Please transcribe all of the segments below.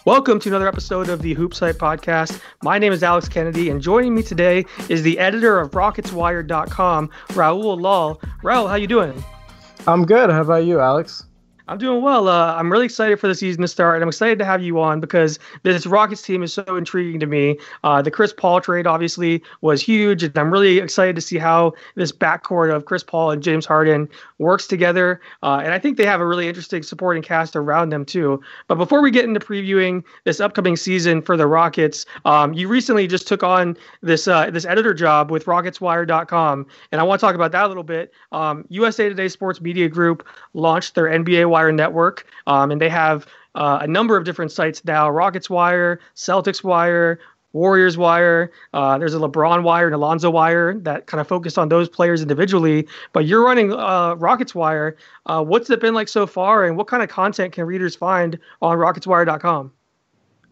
Welcome to another episode of the HoopsHype podcast. My name is Alex Kennedy, and joining me today is the editor of RocketsWire.com, Rahul Lal. Rahul, how you doing? I'm good. How about you, Alex? I'm doing well. I'm really excited for the season to start, and I'm excited to have you on because this Rockets team is so intriguing to me. The Chris Paul trade obviously was huge, and I'm really excited to see how this backcourt of Chris Paul and James Harden works together. And I think they have a really interesting supporting cast around them too. But before we get into previewing this upcoming season for the Rockets, you recently just took on this editor job with RocketsWire.com, and I want to talk about that a little bit. USA Today Sports Media Group launched their NBA Wire network, and they have a number of different sites now: Rockets Wire, Celtics Wire, Warriors Wire. There's a LeBron Wire and Alonzo Wire that kind of focused on those players individually. But you're running Rockets Wire. What's it been like so far, and what kind of content can readers find on RocketsWire.com?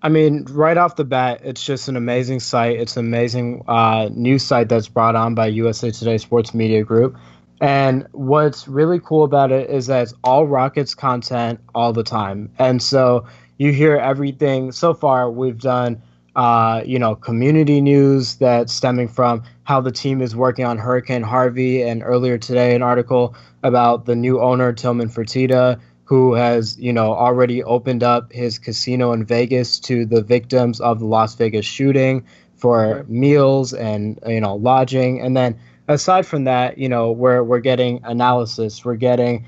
I mean, right off the bat, it's just an amazing site. It's an amazing news site that's brought on by USA Today Sports Media Group. And what's really cool about it is that it's all Rockets content all the time. And so you hear everything. So far, we've done, community news that's stemming from how the team is working on Hurricane Harvey. And earlier today, an article about the new owner, Tillman Fertitta, who has, already opened up his casino in Vegas to the victims of the Las Vegas shooting for meals and, lodging. And then aside from that, we're getting analysis, we're getting,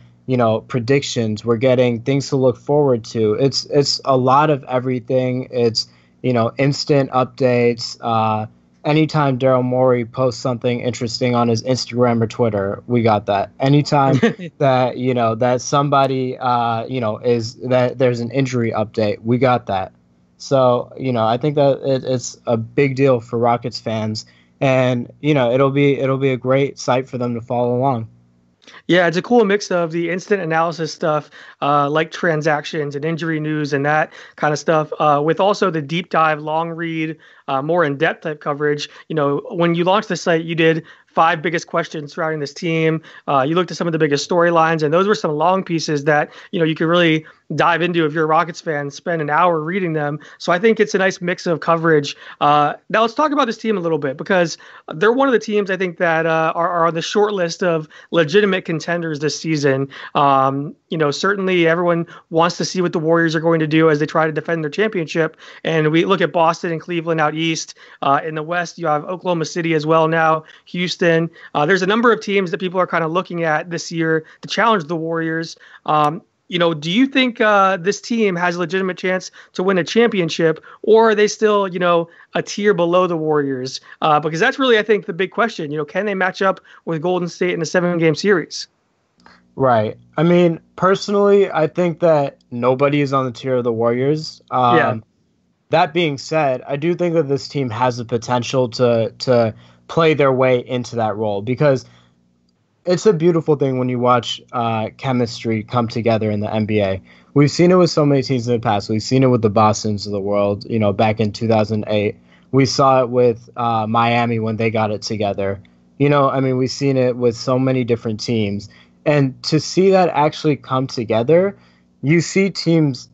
predictions, we're getting things to look forward to. It's a lot of everything. It's, instant updates. Anytime Daryl Morey posts something interesting on his Instagram or Twitter, we got that. Anytime that, that somebody, is that there's an injury update, we got that. So, I think that it's a big deal for Rockets fans. And, it'll be a great site for them to follow along. Yeah, it's a cool mix of the instant analysis stuff, like transactions and injury news and that kind of stuff, with also the deep dive, long read, more in-depth type coverage. When you launched the site, you did 5 biggest questions surrounding this team. You looked at some of the biggest storylines, and those were some long pieces that, you could really dive into if you're a Rockets fan, spend an hour reading them. So I think it's a nice mix of coverage. Now let's talk about this team a little bit, because they're one of the teams I think that are on the short list of legitimate contenders this season. Certainly everyone wants to see what the Warriors are going to do as they try to defend their championship. And we look at Boston and Cleveland out east. In the West, you have Oklahoma City as well now, Houston. There's a number of teams that people are kind of looking at this year to challenge the Warriors. Do you think this team has a legitimate chance to win a championship, or are they still, a tier below the Warriors? Because that's really, I think, the big question. Can they match up with Golden State in a 7-game series? Right. I mean, personally, I think that nobody is on the tier of the Warriors. That being said, I do think that this team has the potential to play their way into that role, because it's a beautiful thing when you watch chemistry come together in the NBA. We've seen it with so many teams in the past. We've seen it with the Bostons of the world, back in 2008. We saw it with Miami when they got it together. We've seen it with so many different teams. And to see that actually come together, you see teams,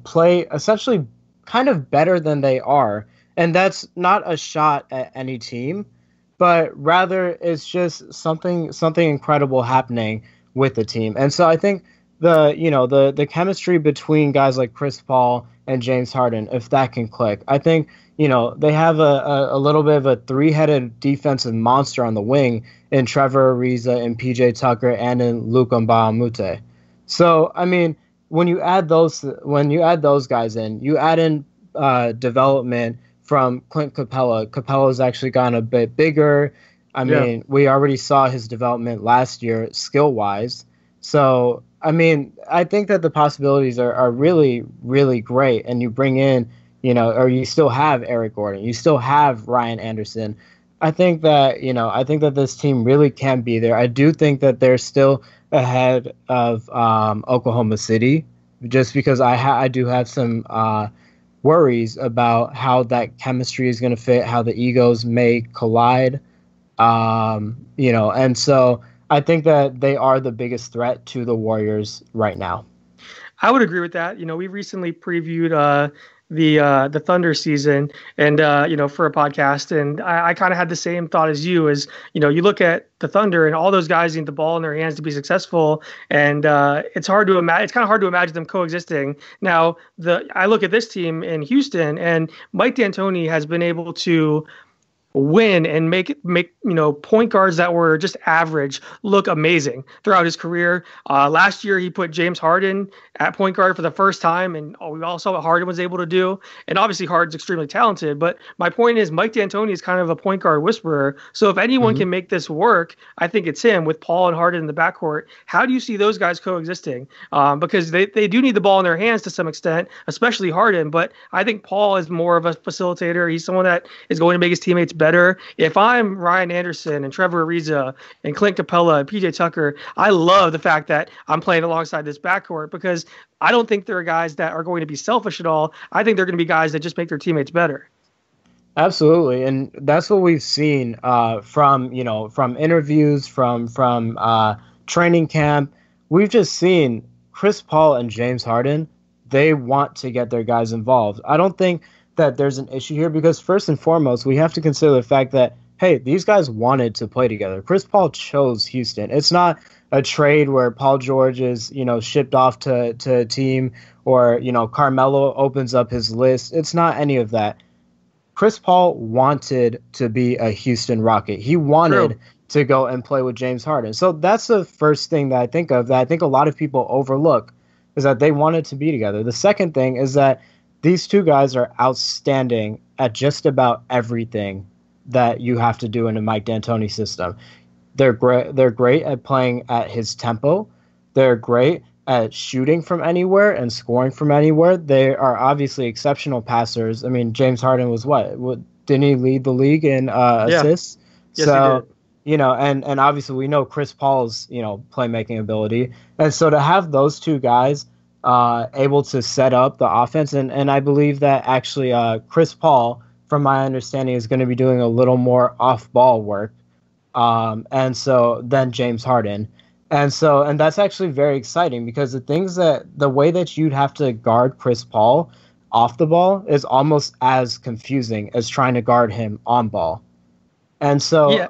play essentially kind of better than they are. And that's not a shot at any team, but rather it's just something incredible happening with the team. And so I think the chemistry between guys like Chris Paul and James Harden, if that can click, I think, they have a little bit of a 3-headed defensive monster on the wing in Trevor Ariza and PJ Tucker and in Luka Mbamute. So, I mean, when you add those guys in, you add in development from Clint Capella. Capella's actually gotten a bit bigger. I mean, we already saw his development last year skill-wise. So, I mean, I think that the possibilities are really, really great. And you bring in, or you still have Eric Gordon. You still have Ryan Anderson. I think that this team really can be there. I do think that they're still ahead of Oklahoma City, just because I do have some worries about how that chemistry is going to fit, how the egos may collide, and so I think that they are the biggest threat to the Warriors right now. I would agree with that. We recently previewed the Thunder season, and for a podcast, and I kind of had the same thought as you. As you look at the Thunder and all those guys need the ball in their hands to be successful, and it's hard to imagine. It's kind of hard to imagine them coexisting. Now, I look at this team in Houston, and Mike D'Antoni has been able to win and make point guards that were just average look amazing throughout his career. Last year he put James Harden at point guard for the first time, and we all saw what Harden was able to do. And obviously Harden's extremely talented, but my point is Mike D'Antoni is kind of a point guard whisperer. So if anyone can make this work, I think it's him, with Paul and Harden in the backcourt. How do you see those guys coexisting? Because they do need the ball in their hands to some extent, especially Harden, but I think Paul is more of a facilitator. He's someone that is going to make his teammates better. If I'm Ryan Anderson and Trevor Ariza and Clint Capella and PJ Tucker, I love the fact that I'm playing alongside this backcourt, because I don't think there are guys that are going to be selfish at all. I think they're going to be guys that just make their teammates better. Absolutely, and that's what we've seen from interviews, from training camp. We've just seen Chris Paul and James Harden. They want to get their guys involved. I don't think that there's an issue here, because first and foremost, we have to consider the fact that, hey, these guys wanted to play together. Chris Paul chose Houston. It's not a trade where Paul George is, shipped off to a team, or, Carmelo opens up his list. It's not any of that. Chris Paul wanted to be a Houston Rocket. He wanted to go and play with James Harden. So that's the first thing that I think of, that I think a lot of people overlook, is that they wanted to be together. The second thing is that these two guys are outstanding at just about everything that you have to do in a Mike D'Antoni system. They're great at playing at his tempo. They're great at shooting from anywhere and scoring from anywhere. They are obviously exceptional passers. I mean, James Harden was what didn't he lead the league in assists? Yes, so he did. And obviously we know Chris Paul's playmaking ability, and so to have those two guys able to set up the offense. And I believe that actually Chris Paul, from my understanding, is going to be doing a little more off-ball work. And so then James Harden. And that's actually very exciting, because the way that you'd have to guard Chris Paul off the ball is almost as confusing as trying to guard him on ball. And so... Yeah.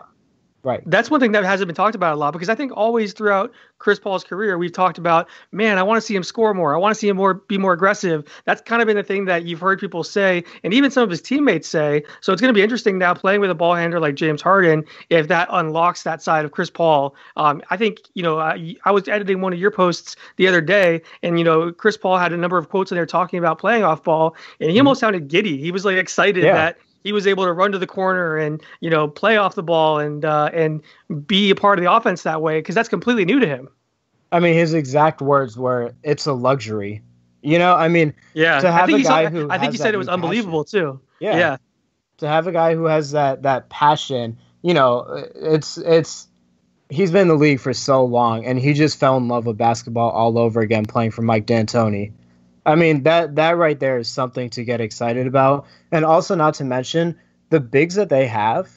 Right. That's one thing that hasn't been talked about a lot, because I think always throughout Chris Paul's career, we've talked about, man, I want to see him score more. I want to see him be more aggressive. That's kind of been the thing that you've heard people say, and even some of his teammates say. So it's going to be interesting now playing with a ball handler like James Harden, if that unlocks that side of Chris Paul. I think, I was editing one of your posts the other day, and, Chris Paul had a number of quotes in there talking about playing off ball, and he almost sounded giddy. He was like excited that he was able to run to the corner and, play off the ball and be a part of the offense that way, because that's completely new to him. I mean, his exact words were, "It's a luxury." I mean, to have a guy who I think he said it was unbelievable too. Yeah. To have a guy who has that passion, it's he's been in the league for so long, and he just fell in love with basketball all over again playing for Mike D'Antoni. I mean, that right there is something to get excited about. And also, not to mention, the bigs that they have,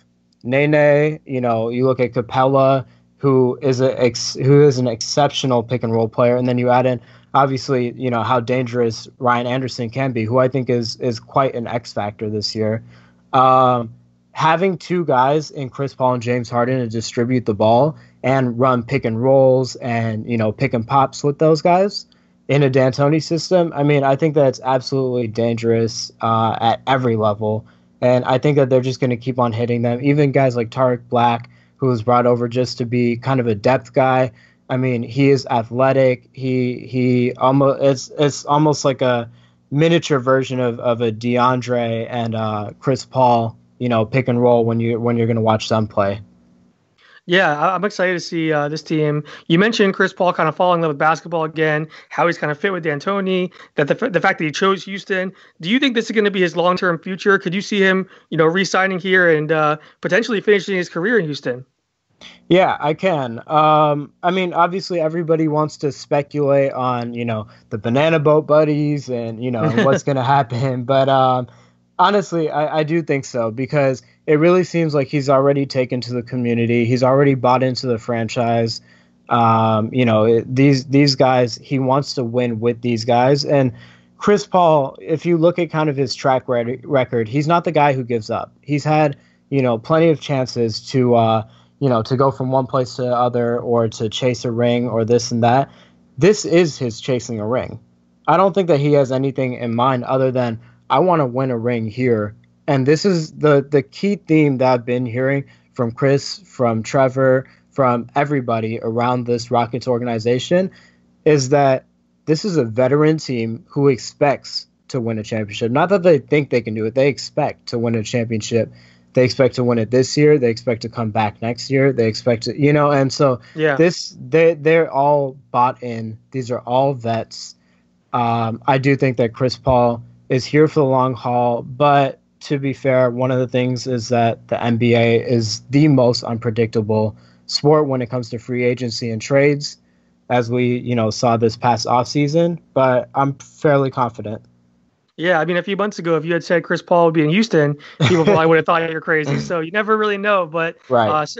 Nene, you look at Capella, who is an exceptional pick and roll player, and then you add in, obviously, how dangerous Ryan Anderson can be, who I think is quite an X factor this year. Having two guys in Chris Paul and James Harden to distribute the ball and run pick and rolls and, pick and pops with those guys in a D'Antoni system, I mean, I think that's absolutely dangerous at every level. And I think that they're just going to keep on hitting them. Even guys like Tariq Black, who was brought over just to be kind of a depth guy. I mean, he is athletic. He almost it's almost like a miniature version of a DeAndre and Chris Paul, pick and roll when you're going to watch them play. Yeah, I'm excited to see this team. You mentioned Chris Paul kind of falling in love with basketball again, how he's kind of fit with D'Antoni, that the fact that he chose Houston. Do you think this is going to be his long-term future? Could you see him, re-signing here and potentially finishing his career in Houston? Yeah, I can. I mean, obviously everybody wants to speculate on, the banana boat buddies and, what's going to happen. But honestly, I do think so, because it really seems like he's already taken to the community. He's already bought into the franchise. These guys, he wants to win with these guys. And, Chris Paul, if you look at kind of his track record, he's not the guy who gives up. He's had, plenty of chances to, to go from one place to the other or to chase a ring or this and that. This is his chasing a ring. I don't think that he has anything in mind other than I want to win a ring here. And this is the key theme that I've been hearing from Chris, from Trevor, from everybody around this Rockets organization is that this is a veteran team who expects to win a championship. Not that they think they can do it. They expect to win a championship. They expect to win it this year. They expect to come back next year. They expect to, and so they're all bought in. These are all vets. I do think that Chris Paul is here for the long haul, but to be fair, one of the things is that the NBA is the most unpredictable sport when it comes to free agency and trades, as we, saw this past offseason, but I'm fairly confident. Yeah, I mean, a few months ago, if you had said Chris Paul would be in Houston, people probably would have thought you were crazy. So you never really know, but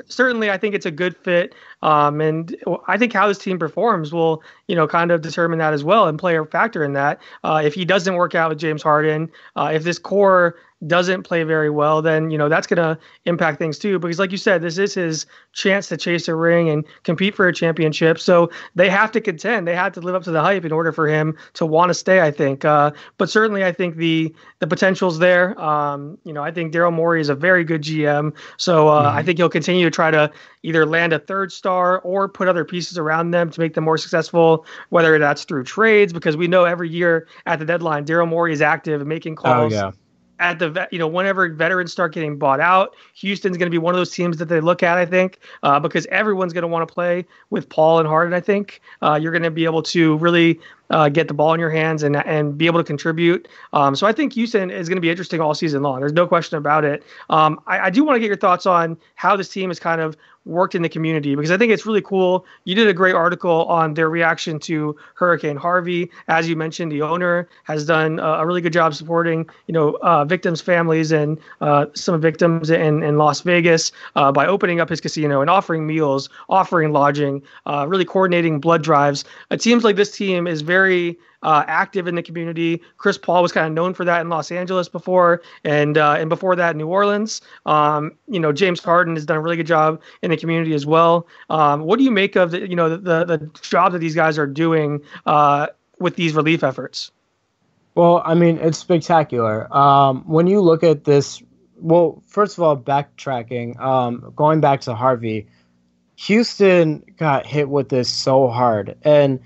certainly I think it's a good fit. And I think how this team performs will, kind of determine that as well and play a factor in that. If he doesn't work out with James Harden, if this core doesn't play very well, then, that's going to impact things too. Because like you said, this is his chance to chase a ring and compete for a championship. So they have to contend. They have to live up to the hype in order for him to want to stay, I think. But certainly I think the potential's there. I think Daryl Morey is a very good GM. So I think he'll continue to try to either land a third star or put other pieces around them to make them more successful, whether that's through trades, because we know every year at the deadline, Daryl Morey is active and making calls. Oh, yeah. At the whenever veterans start getting bought out, Houston's going to be one of those teams that they look at, I think, because everyone's going to want to play with Paul and Harden. I think you're going to be able to really get the ball in your hands and be able to contribute. So I think Houston is going to be interesting all season long. There's no question about it. I do want to get your thoughts on how this team has kind of worked in the community, because I think it's really cool. You did a great article on their reaction to Hurricane Harvey. As you mentioned, the owner has done a really good job supporting, victims' families and some victims in Las Vegas by opening up his casino and offering meals, offering lodging, really coordinating blood drives. It seems like this team is very active in the community. Chris Paul was kind of known for that in Los Angeles before, and before that, New Orleans. James Harden has done a really good job in the community as well. What do you make of the job that these guys are doing with these relief efforts? Well, I mean, it's spectacular. When you look at this, well, first of all, backtracking, going back to Harvey, Houston got hit with this so hard, and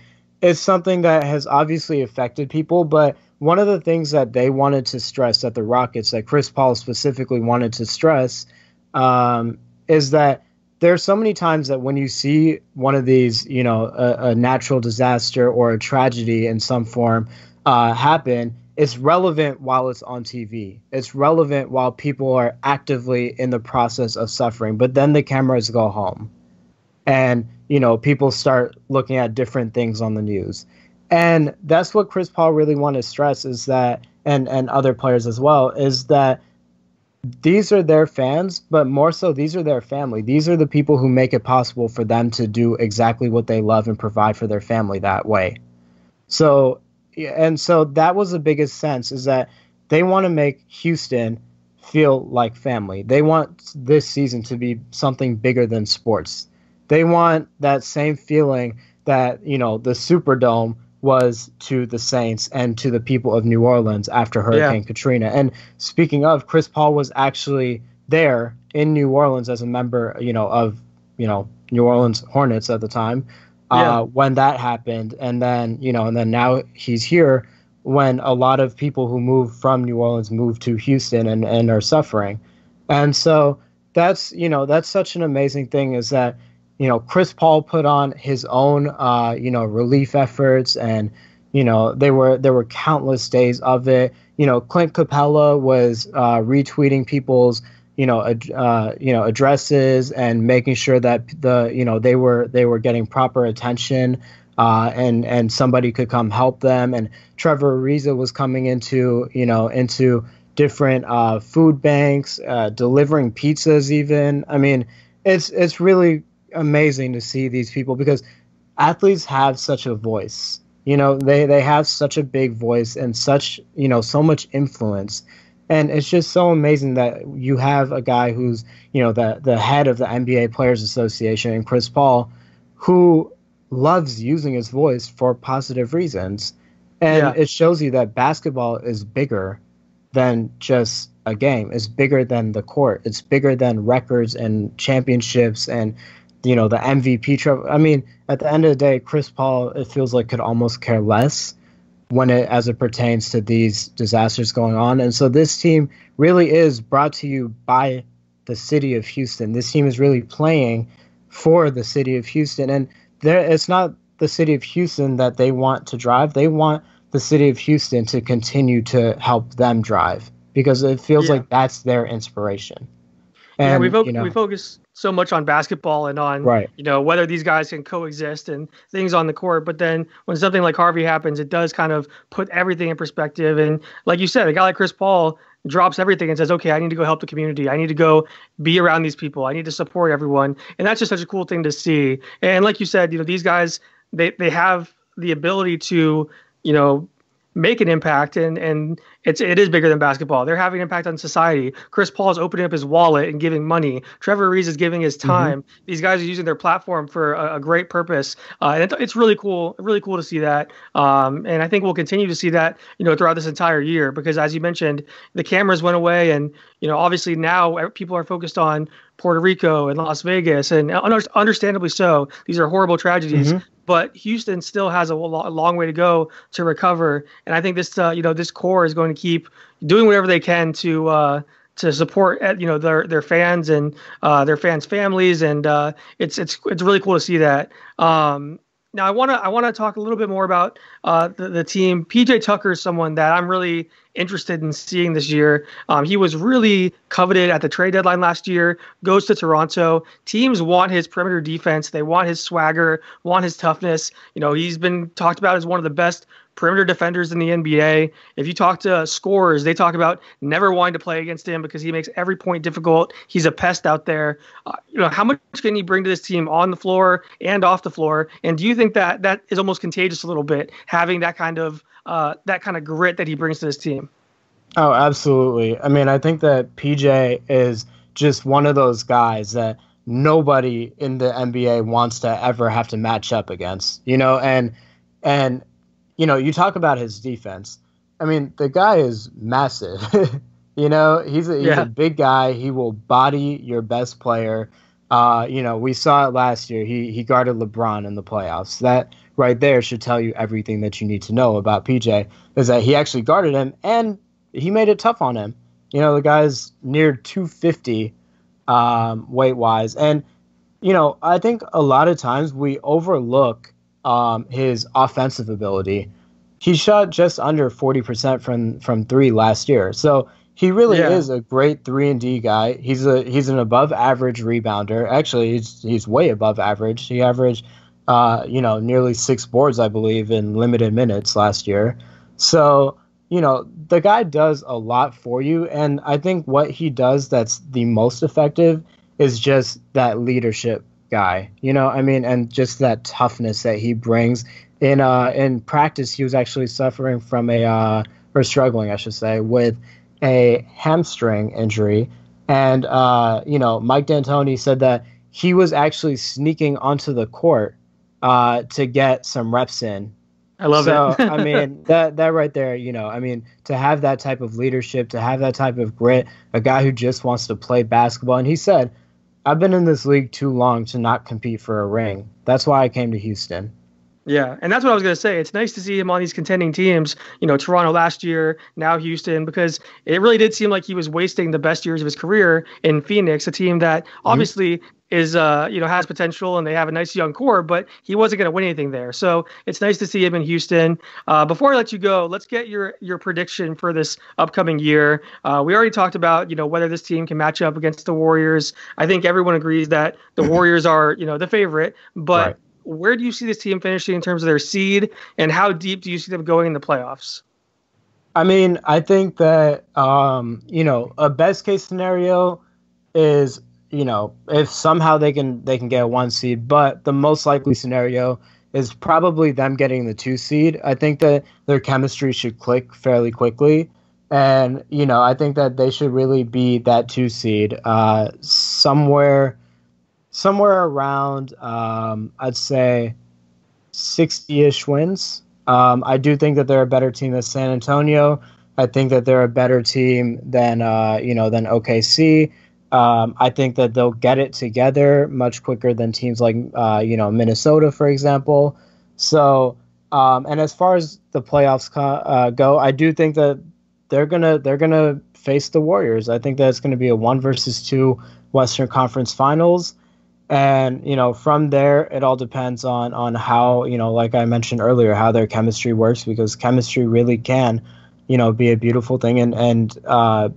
it's something that has obviously affected people, but one of the things that they wanted to stress at the Rockets, that Chris Paul specifically wanted to stress, is that there are so many times that when you see one of these, a natural disaster or a tragedy in some form happen, it's relevant while it's on TV. It's relevant while people are actively in the process of suffering, but then the cameras go home. And, people start looking at different things on the news. And that's what Chris Paul really wanted to stress, is that, and other players as well, is that these are their fans, but more so, these are their family. These are the people who make it possible for them to do exactly what they love and provide for their family that way. So that was the biggest sense, is that they want to make Houston feel like family. They want this season to be something bigger than sports. They want that same feeling that, the Superdome was to the Saints and to the people of New Orleans after Hurricane Katrina. And speaking of, Chris Paul was actually there in New Orleans as a member, of, New Orleans Hornets at the time, when that happened. And then, and then now he's here when a lot of people who moved from New Orleans moved to Houston and are suffering. And so that's such an amazing thing, is that, Chris Paul put on his own, relief efforts, and, there were countless days of it. Clint Capella was retweeting people's, addresses and making sure that they were getting proper attention, and somebody could come help them. And Trevor Ariza was coming into different food banks, delivering pizzas even. I mean, it's really amazing to see these people, because athletes have such a voice. They have such a big voice and such, so much influence. And it's just so amazing that you have a guy who's, the head of the NBA Players Association, and Chris Paul, who loves using his voice for positive reasons. And it shows you that basketball is bigger than just a game. It's bigger than the court. It's bigger than records and championships and, the MVP trophy. I mean, at the end of the day, Chris Paul, it feels like, could almost care less as it pertains to these disasters going on. And so this team really is brought to you by the city of Houston. This team is really playing for the city of Houston. And it's not the city of Houston that they want to drive. They want the city of Houston to continue to help them drive, because it feels like that's their inspiration. And, we focus so much on basketball and on, whether these guys can coexist and things on the court. But then when something like Harvey happens, it does kind of put everything in perspective. And like you said, a guy like Chris Paul drops everything and says, okay, I need to go help the community. I need to go be around these people. I need to support everyone. And that's just such a cool thing to see. And like you said, these guys, they have the ability to, make an impact, and it is bigger than basketball. They're having an impact on society. Chris Paul is opening up his wallet and giving money. Trevor Ariza is giving his time. These guys are using their platform for a great purpose. And it's really cool to see that. And I think we'll continue to see that, throughout this entire year, because as you mentioned, the cameras went away, and, obviously now people are focused on Puerto Rico and Las Vegas, and understandably so. These are horrible tragedies. But Houston still has a long way to go to recover, and I think this this core is going to keep doing whatever they can to support their fans and their fans' families, and it's really cool to see that. Now I want to talk a little bit more about the team. PJ Tucker is someone that I'm really interested in seeing this year. He was really coveted at the trade deadline last year, goes to Toronto. Teams want his perimeter defense. They want his swagger, want his toughness. He's been talked about as one of the best perimeter defenders in the NBA. If you talk to scorers, they talk about never wanting to play against him because he makes every point difficult. He's a pest out there. How much can he bring to this team on the floor and off the floor? And do you think that is almost contagious a little bit, having that kind of grit that he brings to this team? Oh, absolutely. I mean, I think that PJ is just one of those guys that nobody in the NBA wants to ever have to match up against, and you talk about his defense. I mean, the guy is massive. He's a big guy. He will body your best player. We saw it last year. He guarded LeBron in the playoffs. That right there should tell you everything that you need to know about PJ, is that he actually guarded him and he made it tough on him. The guy's near 250 weight-wise. And, I think a lot of times we overlook his offensive ability. He shot just under 40% from three last year. So he really is a great 3-and-D guy. He's an above average rebounder. Actually, he's way above average. He averaged nearly 6 boards, I believe, in limited minutes last year. So, the guy does a lot for you. And I think what he does that's the most effective is just that leadership guy, and just that toughness that he brings. In practice, he was actually suffering from or struggling, I should say, with a hamstring injury. And, Mike D'Antoni said that he was actually sneaking onto the court to get some reps in. I love it. I mean, that right there, to have that type of leadership, to have that type of grit, a guy who just wants to play basketball. And he said, I've been in this league too long to not compete for a ring. That's why I came to Houston. Yeah, and that's what I was going to say. It's nice to see him on these contending teams, Toronto last year, now Houston, because it really did seem like he was wasting the best years of his career in Phoenix, a team that obviously is, has potential and they have a nice young core, but he wasn't going to win anything there. So it's nice to see him in Houston. Before I let you go, let's get your prediction for this upcoming year. We already talked about, whether this team can match up against the Warriors. I think everyone agrees that the Warriors are, the favorite, but right. Where do you see this team finishing in terms of their seed, and how deep do you see them going in the playoffs? I mean, I think that, a best case scenario is, if somehow they can get a 1 seed, but the most likely scenario is probably them getting the 2 seed. I think that their chemistry should click fairly quickly. And, I think that they should really be that 2 seed somewhere around, I'd say, 60-ish wins. I do think that they're a better team than San Antonio. I think that they're a better team than OKC. I think that they'll get it together much quicker than teams like Minnesota, for example. So, and as far as the playoffs go, I do think that they're gonna face the Warriors. I think that it's going to be a 1 versus 2 Western Conference Finals. And, from there, it all depends on how, like I mentioned earlier, how their chemistry works, because chemistry really can, be a beautiful thing. And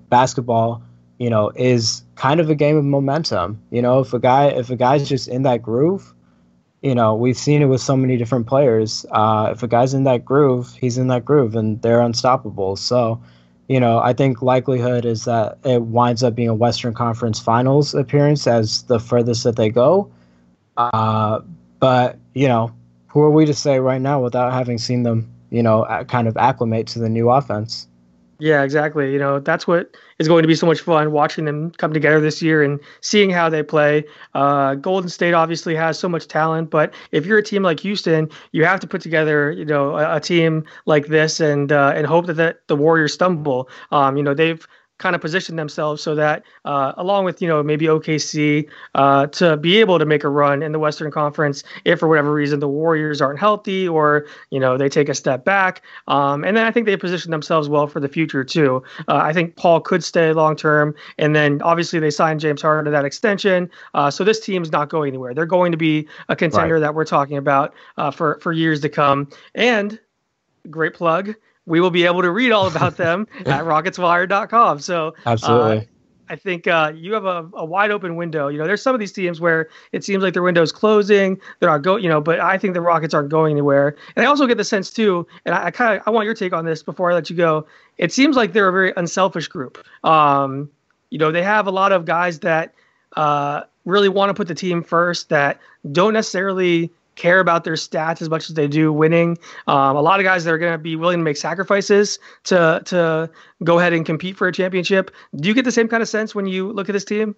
basketball, is kind of a game of momentum. If a guy's just in that groove, we've seen it with so many different players. If a guy's in that groove, he's in that groove and they're unstoppable. So, I think likelihood is that it winds up being a Western Conference Finals appearance as the furthest that they go. But, who are we to say right now without having seen them, kind of acclimate to the new offense? Yeah, exactly. That's what is going to be so much fun, watching them come together this year and seeing how they play. Golden State obviously has so much talent, but if you're a team like Houston, you have to put together, a team like this and hope that the Warriors stumble. They've kind of position themselves so that along with maybe OKC to be able to make a run in the Western Conference if for whatever reason the Warriors aren't healthy or they take a step back, and then I think they position themselves well for the future too. I think Paul could stay long term, and then obviously they signed James Harden to that extension, so this team's not going anywhere. They're going to be a contender that we're talking about for years to come. And great plug, we will be able to read all about them at rocketswire.com. So absolutely. I think you have a wide open window. There's some of these teams where it seems like their window is closing. They're not going, but I think the Rockets aren't going anywhere. And I also get the sense too, and I want your take on this before I let you go. It seems like they're a very unselfish group. They have a lot of guys that really want to put the team first, that don't necessarily care about their stats as much as they do winning. A lot of guys that are going to be willing to make sacrifices to go ahead and compete for a championship. Do you get the same kind of sense when you look at this team?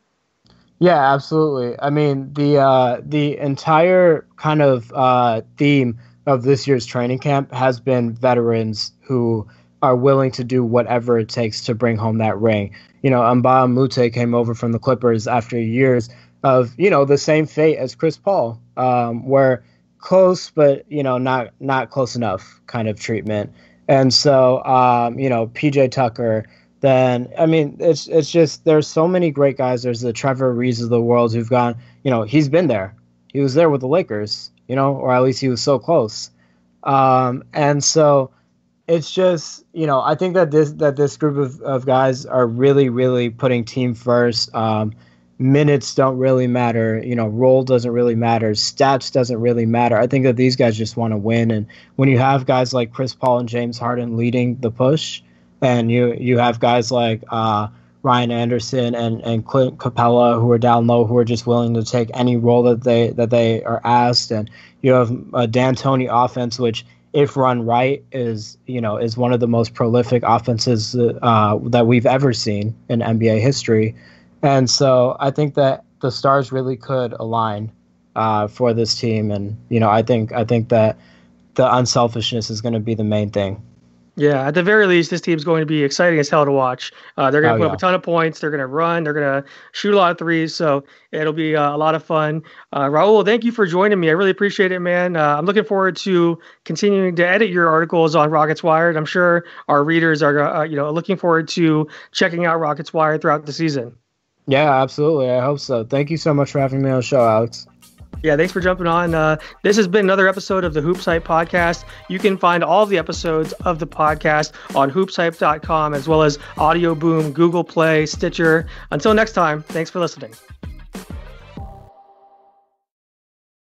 Yeah, absolutely. I mean, the entire kind of theme of this year's training camp has been veterans who are willing to do whatever it takes to bring home that ring. Mbah Moute came over from the Clippers after years of, the same fate as Chris Paul, where close, but, not close enough kind of treatment. And so, PJ Tucker, then, I mean, it's just, there's so many great guys. There's the Trevor Reeves of the world who've gone, he's been there. He was there with the Lakers, or at least he was so close. And so it's just, I think that this group of guys are really, really putting team first. Minutes don't really matter, role doesn't really matter, stats doesn't really matter. I think that these guys just want to win. And when you have guys like Chris Paul and James Harden leading the push, and you have guys like Ryan Anderson and Clint Capella who are down low, who are just willing to take any role that they are asked, and you have a D'Antoni offense, which, if run right, is one of the most prolific offenses that we've ever seen in NBA history. And so I think that the stars really could align for this team. And, I think that the unselfishness is going to be the main thing. Yeah, at the very least, this team's going to be exciting as hell to watch. They're going to put up a ton of points. They're going to run. They're going to shoot a lot of threes. So it'll be a lot of fun. Rahul, thank you for joining me. I really appreciate it, man. I'm looking forward to continuing to edit your articles on Rockets Wired. I'm sure our readers are, looking forward to checking out Rockets Wired throughout the season. Yeah, absolutely. I hope so. Thank you so much for having me on the show, Alex. Yeah, thanks for jumping on. This has been another episode of the HoopsHype podcast. You can find all of the episodes of the podcast on hoopshype.com, as well as Audio Boom, Google Play, Stitcher. Until next time, thanks for listening.